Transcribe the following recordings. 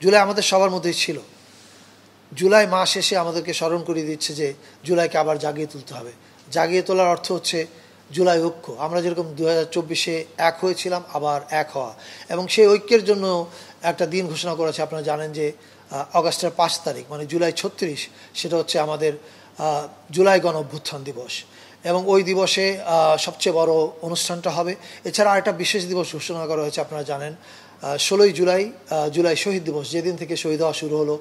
জুলাই আমাদের সবার মধ্যেই ছিল। জুলাই মাস এসে আমাদেরকে স্মরণ করিয়ে দিচ্ছে যে জুলাইকে আবার জাগিয়ে তুলতে হবে। জাগিয়ে তোলার অর্থ হচ্ছে জুলাই ঐক্য। আমরা যেরকম 2024-এ এক হয়েছিলাম, আবার এক হওয়া, এবং সেই ঐক্যের জন্য একটা দিন ঘোষণা করেছে। আপনারা জানেন যে অগাস্টের 5 তারিখ মানে জুলাই 36, সেটা হচ্ছে আমাদের জুলাই গণ অভ্যুত্থান দিবস, এবং ওই দিবসে সবচেয়ে বড় অনুষ্ঠানটা হবে। এছাড়া আরেকটা বিশেষ দিবস ঘোষণা করা হয়েছে, আপনারা জানেন 16ই জুলাই, জুলাই শহীদ দিবস, যেদিন থেকে শহীদ হওয়া শুরু হলো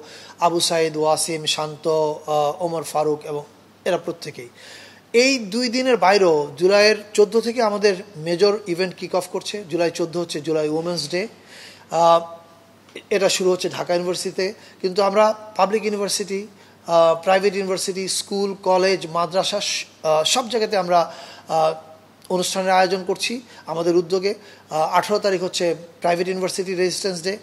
আবু সাইদ, ওয়াসিম, শান্ত, ওমর ফারুক এবং এরা প্রত্যেকেই। এই 2 দিনের বাইরেও জুলাইয়ের 14 থেকে আমাদের মেজর ইভেন্ট কিক অফ করছে। জুলাই 14 হচ্ছে জুলাই উমেন্স ডে। এটা শুরু হচ্ছে ঢাকা ইউনিভার্সিটিতে, কিন্তু আমরা public university, private university, school, college, মাদ্রাসা সব জায়গাতে আমরা অনুষ্ঠানের আয়োজন করছি আমাদের উদ্যোগে। 18 তারিখ হচ্ছে প্রাইভেট ইউনিভার্সিটি রেজিস্ট্যান্স ডে,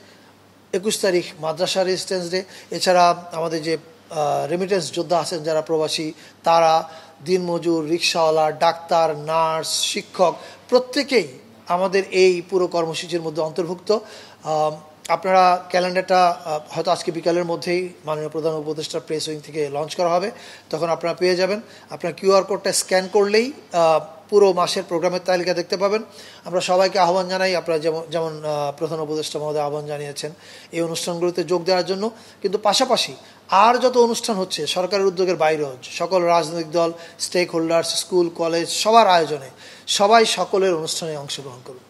21 তারিখ মাদ্রাসা রেজিস্ট্যান্স ডে। এছাড়া আমাদের যে রেমিটেন্স যোদ্ধা আছেন যারা প্রবাসী, তারা, দিনমজুর, রিক্সাওয়ালা, ডাক্তার, নার্স, শিক্ষক প্রত্যেকেই আমাদের এই পুরো কর্মসূচির মধ্যে অন্তর্ভুক্ত। আপনারা ক্যালেন্ডারটা হয়তো আজকে বিকালের মধ্যেই মাননীয় প্রধান উপদেষ্টা প্রেস উইং থেকে লঞ্চ করা হবে, তখন আপনারা পেয়ে যাবেন। আপনার কিউআর কোডটা স্ক্যান করলেই পুরো মাসের প্রোগ্রামের তালিকা দেখতে পাবেন। আমরা সবাইকে আহ্বান জানাই, আপনারা যেমন প্রধান উপদেষ্টা মহোদয় আহ্বান জানিয়েছেন এই অনুষ্ঠানগুলোতে যোগ দেওয়ার জন্য, কিন্তু পাশাপাশি আর যত অনুষ্ঠান হচ্ছে সরকারের উদ্যোগের বাইরেও সকল রাজনৈতিক দল, স্টেক হোল্ডার্স, স্কুল, কলেজ সবার আয়োজনে সবাই সকলের অনুষ্ঠানে অংশগ্রহণ করুন।